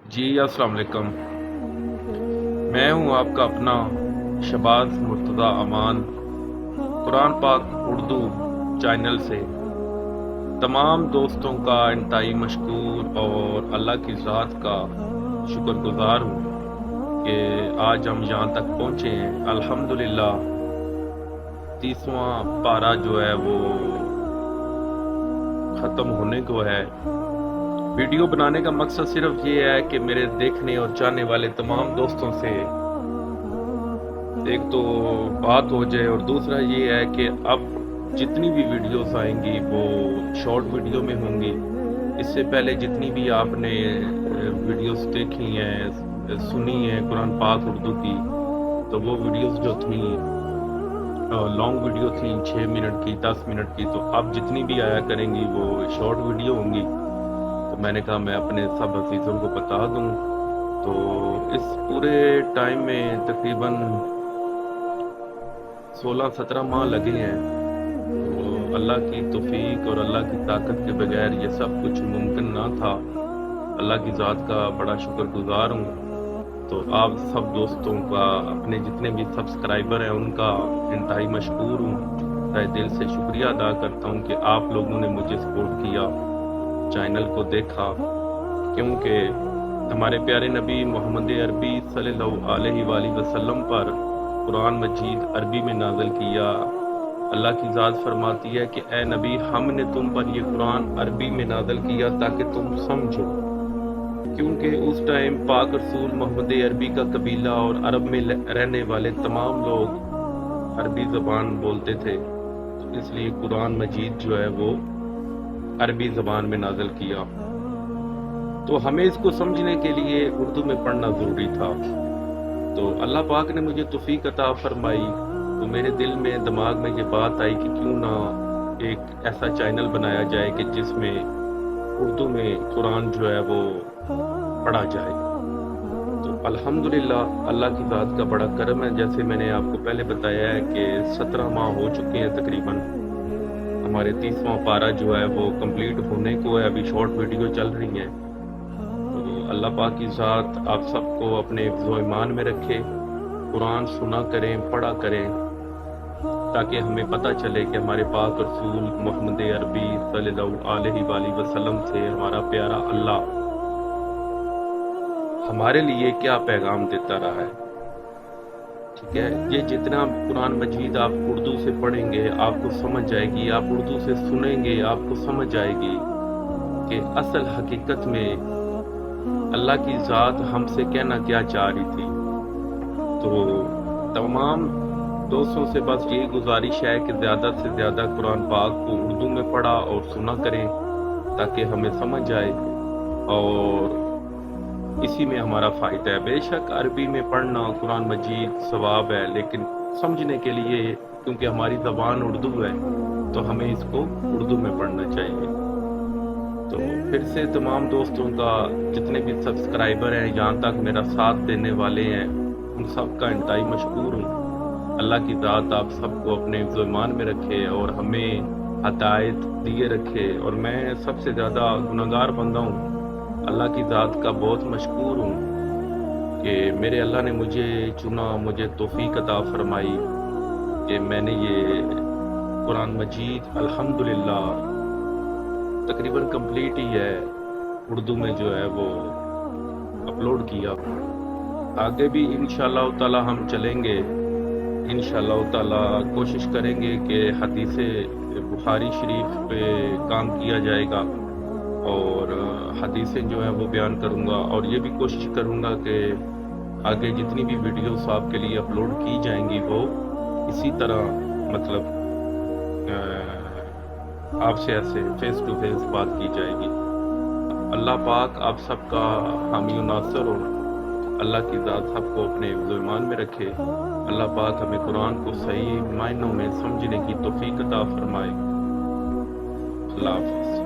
جی अस्सलाम वालेकुम। मैं हूं आपका अपना शबाज मुर्तज़ा अमान, कुरान पाक उर्दू चैनल से तमाम दोस्तों का इंतहाई मशकूर और अल्लाह की ज़ात का शुक्रगुजार हूँ कि आज हम यहाँ तक पहुँचे हैं। अल्हम्दुलिल्लाह 30वां पारा जो है वो ख़त्म होने को है। वीडियो बनाने का मकसद सिर्फ ये है कि मेरे देखने और चाहने वाले तमाम दोस्तों से एक तो बात हो जाए, और दूसरा ये है कि अब जितनी भी वीडियोस आएंगी वो शॉर्ट वीडियो में होंगी। इससे पहले जितनी भी आपने वीडियोस देखी हैं, सुनी हैं कुरान पाक उर्दू की, तो वो वीडियोस जो थी लॉन्ग वीडियो थी 6 मिनट की, 10 मिनट की। तो अब जितनी भी आया करेंगी वो शॉर्ट वीडियो होंगी। तो मैंने कहा मैं अपने सब अजीज़ों को बता दूं। तो इस पूरे टाइम में तकरीबन 16-17 माह लगे हैं। तो अल्लाह की तौफीक और अल्लाह की ताकत के बगैर ये सब कुछ मुमकिन ना था। अल्लाह की ज़ात का बड़ा शुक्रगुजार हूँ। तो आप सब दोस्तों का, अपने जितने भी सब्सक्राइबर हैं उनका इंतहाई मशकूर हूँ। तहे दिल से शुक्रिया अदा करता हूँ कि आप लोगों ने मुझे सपोर्ट किया, चैनल को देखा, क्योंकि हमारे प्यारे नबी मोहम्मद अरबी सल्लल्लाहु अलैहि वसल्लम पर कुरान मजीद अरबी में नाज़िल किया। अल्लाह की ज़ात फरमाती है कि ए नबी, हमने तुम पर ये कुरान अरबी में नाज़िल किया ताकि तुम समझो, क्योंकि उस टाइम पाक रसूल मोहम्मद अरबी का कबीला और अरब में रहने वाले तमाम लोग अरबी ज़बान बोलते थे। तो इसलिए कुरान मजीद जो है वो अरबी ज़बान में नाज़िल किया। तो हमें इसको समझने के लिए उर्दू में पढ़ना ज़रूरी था। तो अल्लाह पाक ने मुझे तौफीक अता फरमाई। तो मेरे दिल में, दिमाग में ये बात आई कि क्यों ना एक ऐसा चैनल बनाया जाए कि जिसमें उर्दू में कुरान जो है वो पढ़ा जाए। तो अल्हम्दुलिल्लाह अल्लाह की ज़ात का बड़ा करम है। जैसे मैंने आपको पहले बताया है कि 17 माह हो चुके हैं तकरीबन। हमारे 30वां पारा जो है वो कंप्लीट होने को है। अभी शॉर्ट वीडियो चल रही हैं। तो अल्लाह पाक की ज़ात आप सबको अपने हिफ्ज़-ओ ईमान में रखे, कुरान सुना करें, पढ़ा करें, ताकि हमें पता चले कि हमारे पाक रसूल मोहम्मद अरबी सल्लल्लाहु अलैहि वसल्लम से हमारा प्यारा अल्लाह हमारे लिए क्या पैगाम देता रहा है। ठीक है, ये जितना कुरान मजीद आप उर्दू से पढ़ेंगे आपको समझ आएगी, आप उर्दू से सुनेंगे आपको समझ आएगी कि असल हकीकत में अल्लाह की ज़ात हमसे कहना क्या चाह रही थी। तो तमाम दोस्तों से बस यही गुजारिश है कि ज़्यादा से ज़्यादा कुरान पाक को उर्दू में पढ़ा और सुना करें ताकि हमें समझ आए, और इसी में हमारा फ़ायदा है। बेशक अरबी में पढ़ना कुरान मजीद सवाब है, लेकिन समझने के लिए, क्योंकि हमारी ज़बान उर्दू है, तो हमें इसको उर्दू में पढ़ना चाहिए। तो फिर से तमाम दोस्तों का, जितने भी सब्सक्राइबर हैं, यहाँ तक मेरा साथ देने वाले हैं, उन सब का इंतहाई मशकूर हूँ। अल्लाह की ज़ात आप सबको अपने ईमान में रखे और हमें हदायत दिए रखे। और मैं सबसे ज़्यादा गुनहगार बंदा हूँ। अल्लाह की ज़ात का बहुत मशकूर हूँ कि मेरे अल्लाह ने मुझे चुना, मुझे तौफीक अता फरमाई कि मैंने ये कुरान मजीद अल्हम्दुलिल्लाह तकरीबन कंप्लीट ही है, उर्दू में जो है वो अपलोड किया। आगे भी इंशाअल्लाह ताला हम चलेंगे। इंशाअल्लाह ताला कोशिश करेंगे कि हदीसे बुखारी शरीफ पे काम किया जाएगा, और हदीसें जो हैं वो बयान करूँगा। और ये भी कोशिश करूँगा कि आगे जितनी भी वीडियोस आपके लिए अपलोड की जाएंगी वो इसी तरह, मतलब आपसे ऐसे फेस टू फेस बात की जाएगी। अल्लाह पाक आप सबका हामी नासर हो। अल्लाह की ज़ात सबको अपने ईमान में रखे। अल्लाह पाक हमें कुरान को सही मायनों में समझने की तौफीक अता फरमाए। अल्लाह हाफ़िज़।